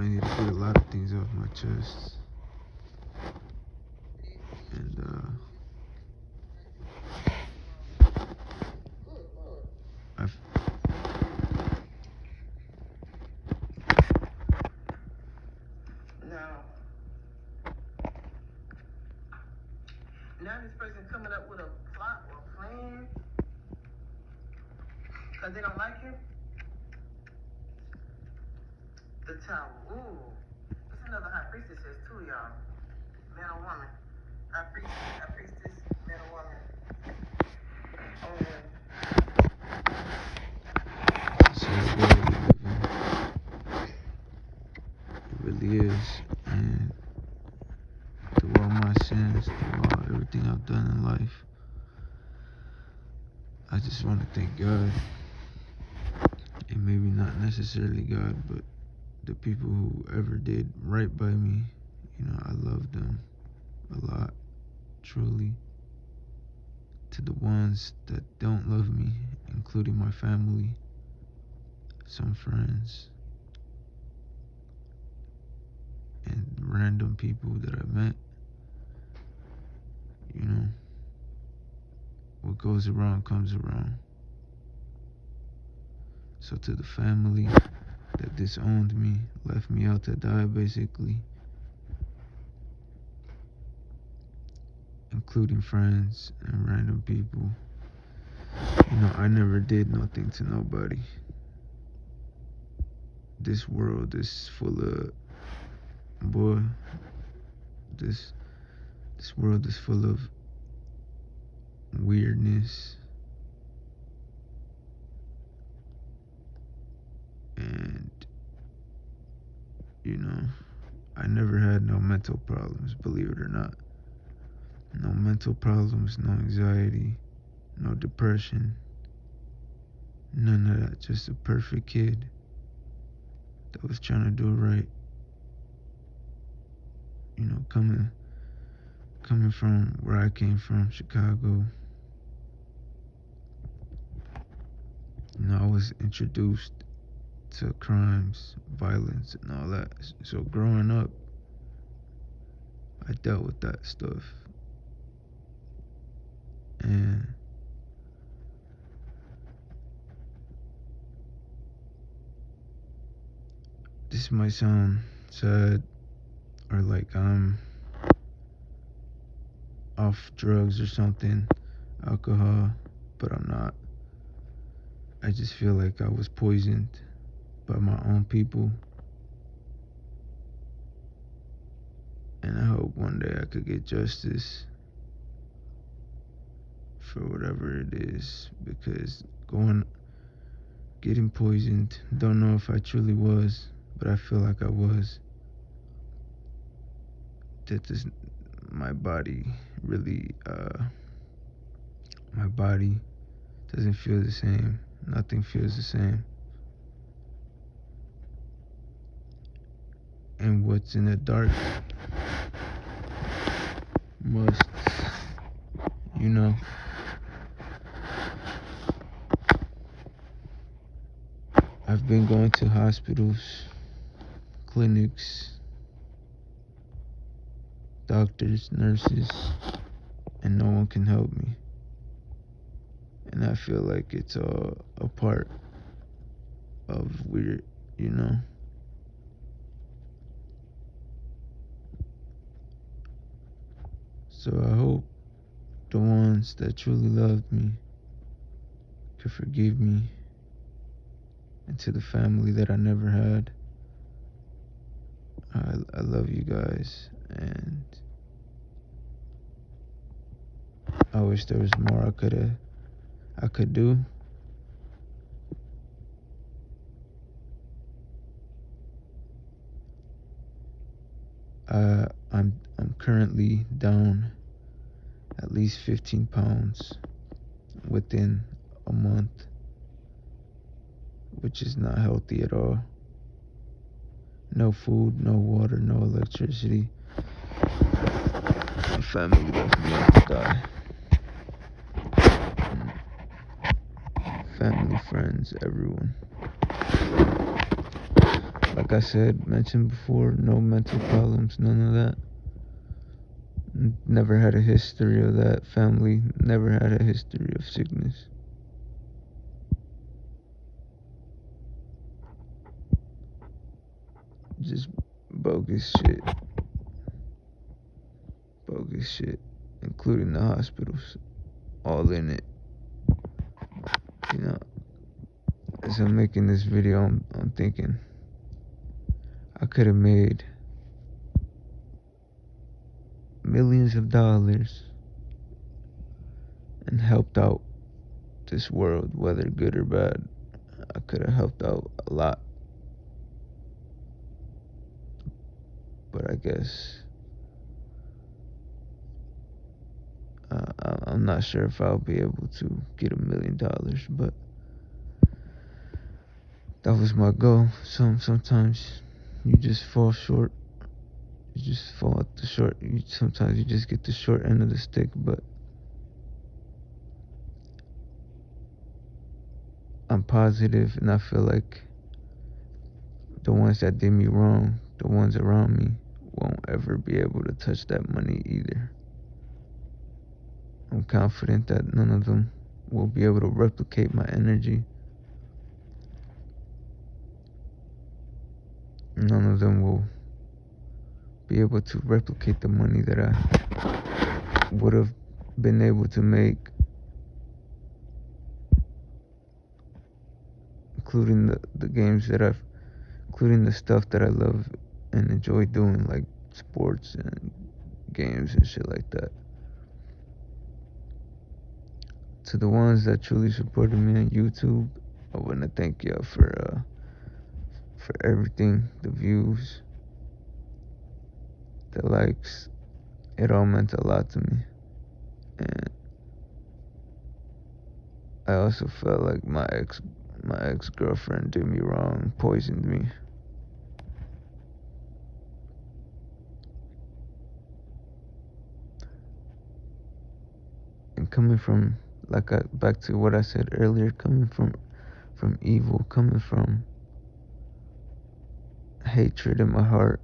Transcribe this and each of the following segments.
need to get a lot of things off my chest. And I've now this person coming up with a plot or plan because they don't like you. The tower. Ooh. That's another high priestess says too, y'all. Man or woman. High priestess, man or woman. it's a world we live in. It really is. And through all my sins, through all everything I've done in life, I just want to thank God. And maybe not necessarily God, but the people who ever did right by me. You know, I love them a lot, truly. To the ones that don't love me, including my family, some friends, and random people that I met. You know, what goes around comes around. So to the family that disowned me, left me out to die basically, including friends and random people. You know, I never did nothing to nobody. This world is full of boy. This world is full of weirdness, and you know, I never had no mental problems, believe it or not. No mental problems, no anxiety, no depression, none of that. Just a perfect kid that was trying to do it right. You know, coming from where I came from, Chicago. You know, I was introduced to crimes, violence, and all that. So growing up, I dealt with that stuff. And this might sound sad or like I'm off drugs or something, alcohol, but I'm not. I just feel like I was poisoned by my own people. And I hope one day I could get justice for whatever it is, because getting poisoned, don't know if I truly was, but I feel like I was. That this, my body really, my body doesn't feel the same. Nothing feels the same. And what's in the dark must, you know, I've been going to hospitals, clinics, doctors, nurses, and no one can help me. And I feel like it's all a part of weird, you know. So I hope the ones that truly loved me could forgive me. And to the family that I never had, I love you guys, and I wish there was more I could do. I'm currently down at least 15 pounds within a month, which is not healthy at all. No food, no water, no electricity. My family left me out to die. Family, friends, everyone. Like like I said, mentioned before, no mental problems, none of that. Never had a history of that. Family never had a history of sickness. Just bogus shit. Bogus shit. Including the hospitals. All in it. You know, as I'm making this video, I'm thinking I could have made millions of dollars and helped out this world, whether good or bad. I could have helped out a lot. But I guess I'm not sure if I'll be able to get $1 million, but that was my goal. Sometimes you just fall short. You just fall at the short. Sometimes you just get the short end of the stick, but I'm positive, and I feel like the ones that did me wrong, the ones around me, won't ever be able to touch that money either. I'm confident that none of them will be able to replicate my energy. None of them will be able to replicate the money that I would have been able to make, including the games that including the stuff that I love and enjoy doing, like sports and games and shit like that. To the ones that truly supported me on YouTube, I want to thank y'all for everything, the views, the likes. It all meant a lot to me. And I also felt like my ex-girlfriend did me wrong, poisoned me. And coming from, back to what I said earlier, coming from evil, coming from hatred in my heart,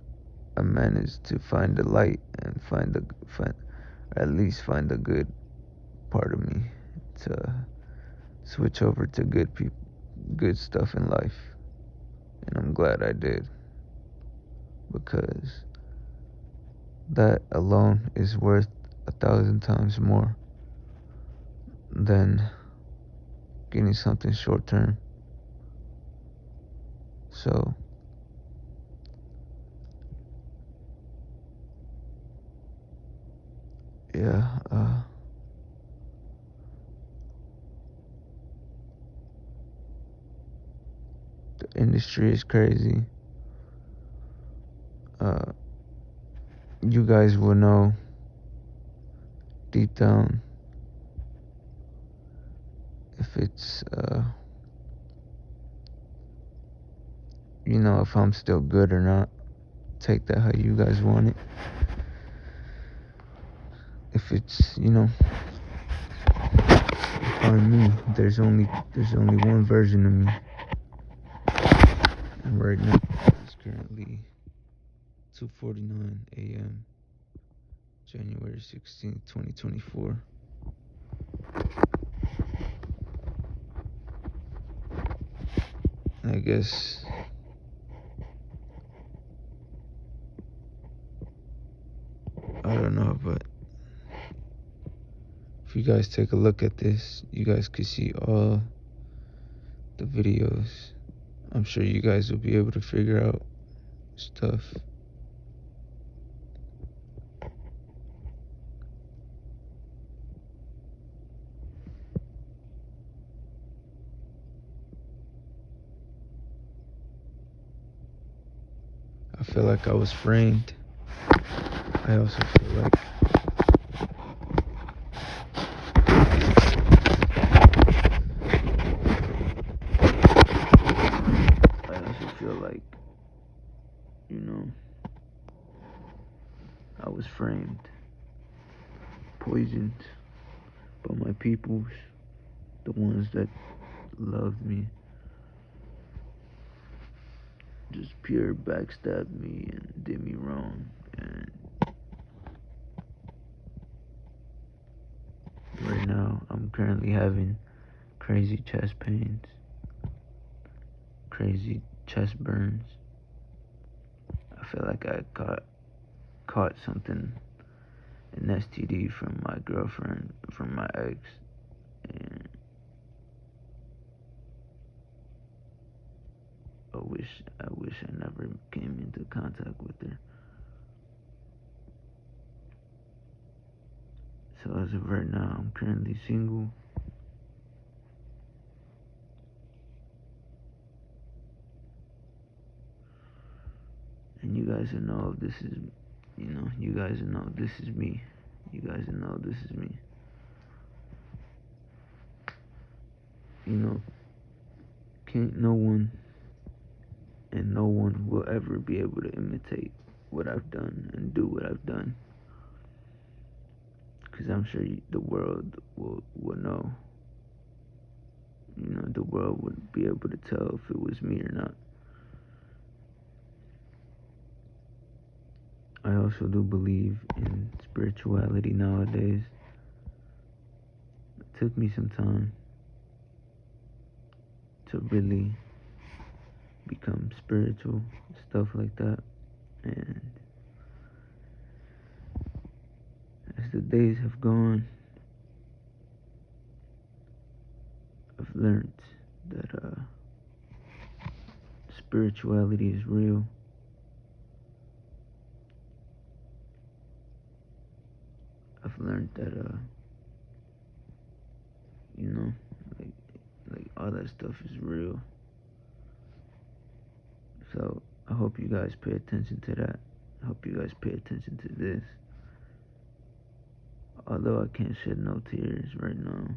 I managed to find the light and at least find the good part of me, to switch over to good stuff in life. And I'm glad I did, because that alone is worth 1,000 times more than getting something short term. So yeah, the industry is crazy. You guys will know deep down if it's if I'm still good or not. Take that how you guys want it. If it's on me, there's only one version of me. And right now it's currently 2:49 a.m. January 16th, 2024. I guess I don't know, but if you guys take a look at this, you guys could see all the videos. I'm sure you guys will be able to figure out stuff. I feel like I was framed. I also feel like I was framed, poisoned by my peoples, the ones that loved me. just pure backstabbed me and did me wrong. And right now, I'm currently having crazy chest pains, crazy chest burns. I feel like I caught something, an STD from my girlfriend, from my ex, and I wish I never came into contact with her. So as of right now, I'm currently single. And you guys will know this is, you guys will know this is me. You guys will know this is me. Can't no one will ever be able to imitate what I've done and do what I've done. Because I'm sure the world will know. The world would be able to tell if it was me or not. I also do believe in spirituality nowadays. It took me some time to really become spiritual, stuff like that. And as the days have gone, I've learned that spirituality is real. I've learned that like all that stuff is real. So I hope you guys pay attention to that. I hope you guys pay attention to this. Although I can't shed no tears right now,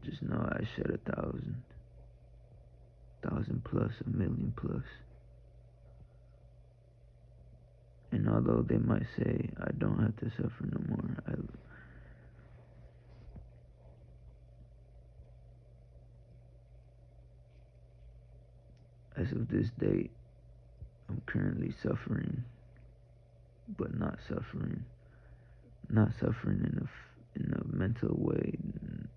just know I shed 1,000 plus, 1,000,000 plus. And although they might say I don't have to suffer no more, as of this date, I'm currently suffering, but not suffering. Not suffering in a mental way.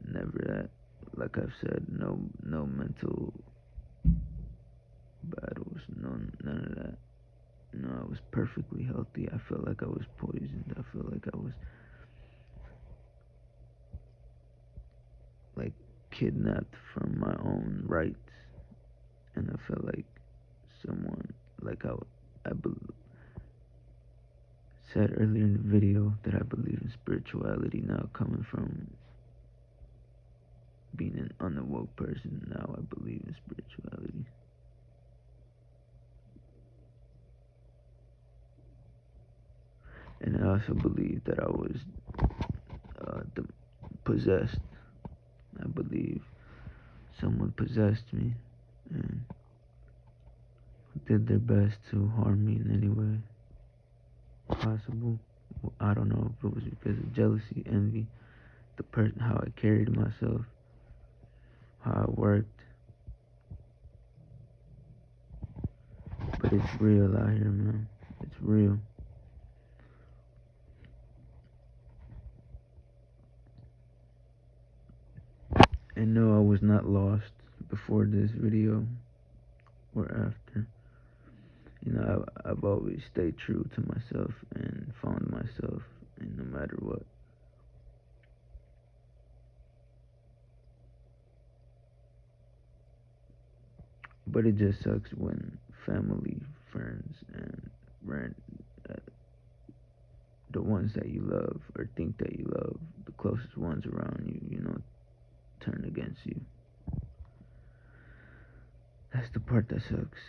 Never that. Like I've said, no mental battles, none of that. I was perfectly healthy. I felt like I was poisoned. I felt like I was like kidnapped from my own rights, and I felt like someone, like I said earlier in the video that I believe in spirituality now, coming from being an unawoke person. Now I believe in spirituality. And I also believe that I was possessed. I believe someone possessed me and did their best to harm me in any way possible. I don't know if it was because of jealousy, envy, how I carried myself, how I worked. But it's real out here, man. It's real. And no, I was not lost before this video or after. I've always stayed true to myself and found myself, and no matter what. But it just sucks when family, friends, and the ones that you love or think that you love, the closest ones around you, turn against you. That's the part that sucks.